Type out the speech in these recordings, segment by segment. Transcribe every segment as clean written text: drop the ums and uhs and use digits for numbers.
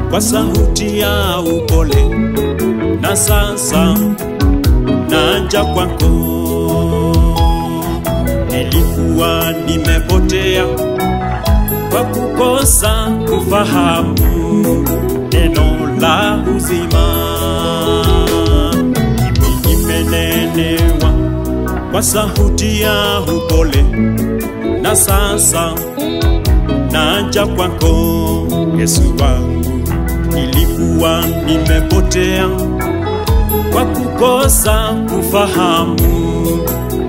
Kwa sauti ya upole, na sasa naja kwako. Nilikuwa nimepotea kwa kukosa kufahamu neno la uzima. Nimenenewa kwa sauti ya upole, na sasa naja kwako Yesu wangu. Nilikuwa nimepotea kwa kukosa kufahamu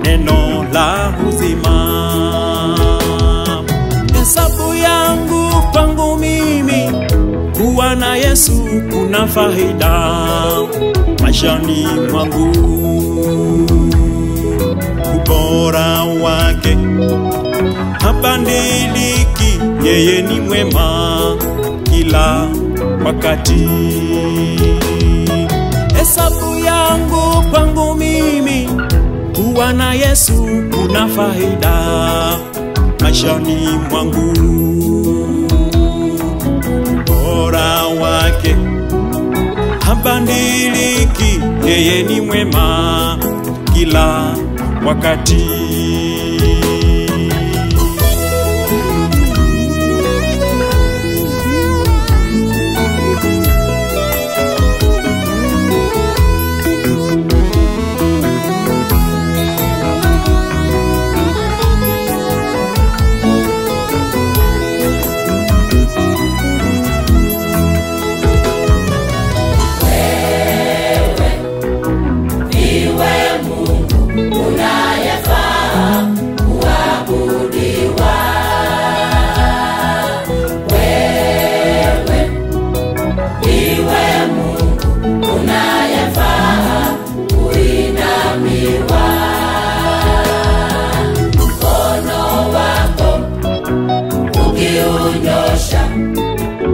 neno la uzima. Hesabu yangu kwangu mimi kuwa na Yesu kuna faida maishani mwangu. Ubora wake habadiliki, yeye ni mwema kila wakati. Hesabu yangu kwangu mimi kuwa na Yesu kuna faida maishani mwangu. Ubora wake habadiliki, yeye ni mwema kila wakati.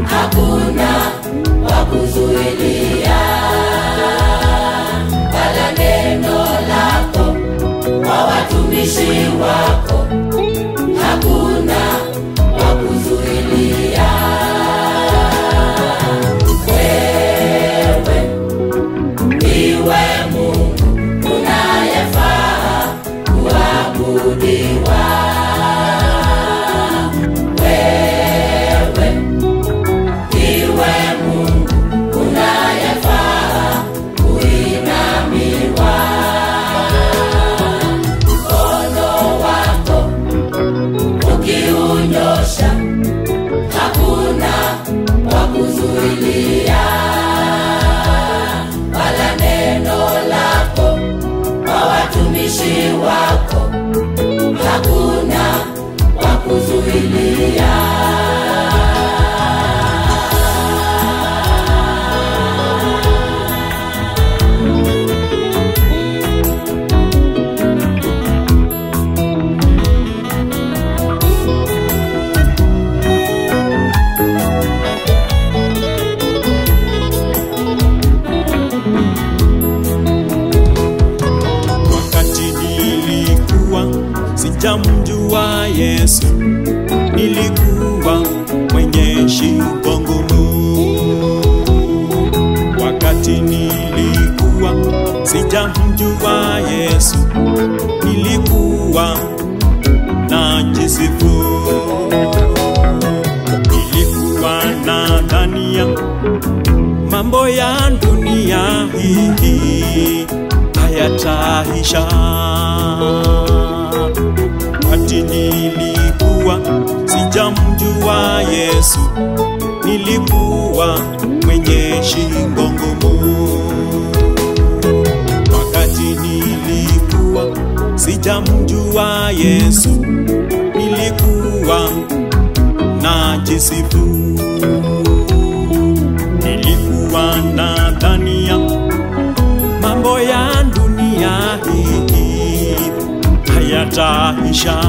Hakuna wakuzuilia, wala neno lako kwa watumishi wako. Hakuna wakuzuilia. Wewe ndiwe Mungu unayefaa kuabudiwa. Hakuna wakuzuilia, wala neno lako kwa watumishi wako. Hakuna wakuzuilia. Sijamjua Yesu, nilikuwa mwenye shingo ngumu. Wakati nilikuwa sijamjua Yesu, nilikuwa najisifu. Nilikuwa nadhania mambo ya dunia hii hayataisha. Wakati nilikuwa sijamjua Yesu, nilikuwa mwenye shingo ngumu. Wakati nilikuwa sijamjua Yesu, nilikuwa najisifu. Nilikuwa nadhania mambo ya dunia hii hayataisha.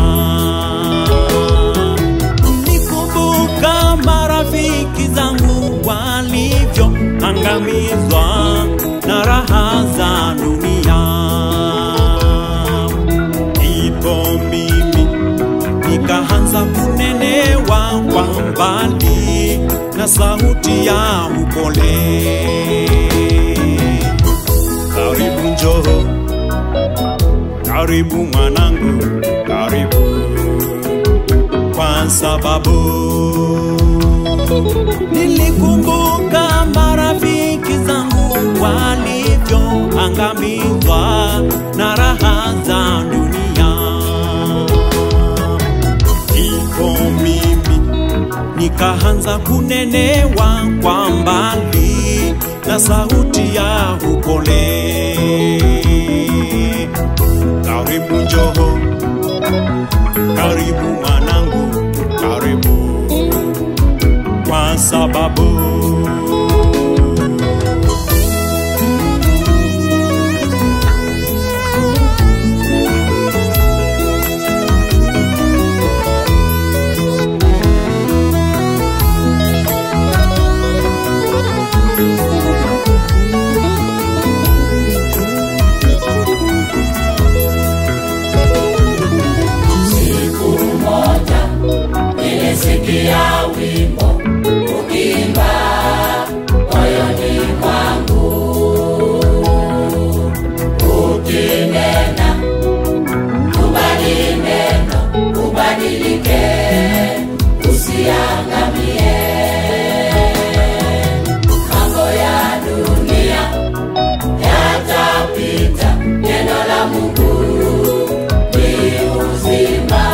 Nikumbuka marafiki zangu walivyoangamizwa na raha za dunia. Ipo mimi nikaanza kunenewa kwa mbali na sauti ya upole, karibu njoo, karibu mwanangu, karibu, kwa sababu nilikumbuka marafiki zangu walivyoangamizwa na raha za dunia. Ipo mimi nikaanza kunenewa kwa mbali na sauti ya upole, karibu njoo, karibu mwanangu, karibu, kwa sababu nilisikia wimbo ukiimba moyoni mwangu, ukinena kubali neno, ubadilike, usiangamie. Mambo ya dunia yatapita, neno la Mungu ni uzima.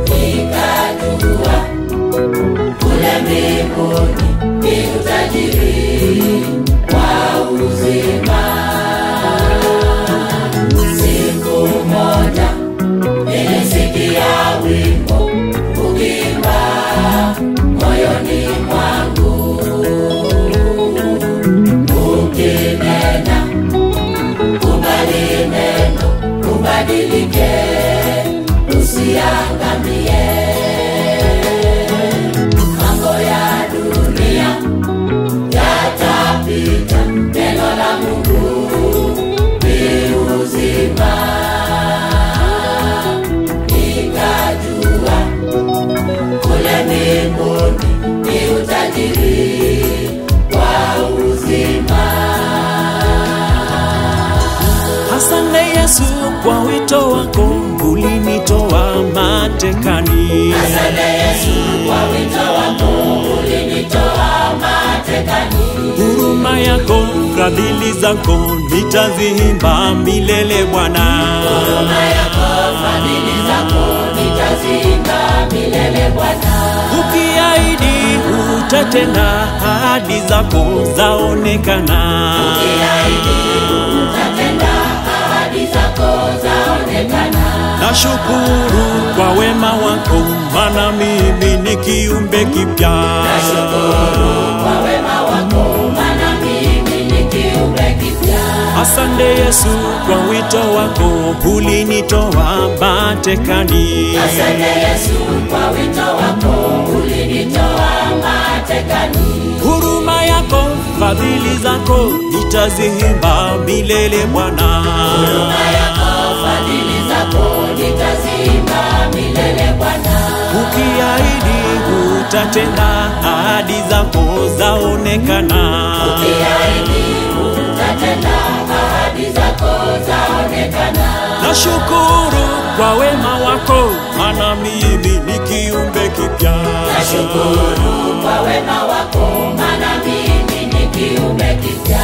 Nikajua kule mbinguni ni utajiri wa uzima. Siku moja nilisikia wimbo ukiimba moyoni mwangu, ukinena kubali neno, ubadilike, usiangamie. Mambo ya dunia yatapita, neno la Mungu ni uzima. Nikajua kule mbinguni ni utajiri wa uzima. Asante Yesu kwa wito wako, ulinitoa matekani. Asante Yesu kwa wito wako, ulinitoa matekani. Huruma yako, fadhili zako nitaziimba milele Bwana. Huruma yako, fadhili zako nitaziimba milele Bwana. Ukiahidi utatenda, ahadi zako zaonekana. Ukiahidi utatenda, ahadi zako zaonekana. Nashukuru kwa wema wako, maana mimi ni kiumbe kipya. Nashukuru kwa wema wako, maana mimi ni kiumbe kipya. Asante Yesu kwa wito wako, ulinitoa matekani. Asante Yesu kwa wito wako, ulinitoa matekani. Huruma yako, fadhili zako nitaziimba milele Bwana. Huruma yako, fadhili zako nitaziimba milele Bwana. Ukiahidi utatenda, ahadi zako zaonekana. Ukiahidi utatenda, ahadi zako zaonekana. Nashukuru kwa wema wako, maana mimi ni kiumbe kipya. Nashukuru kwa wema wako, maana mimi ni kiumbe kipya.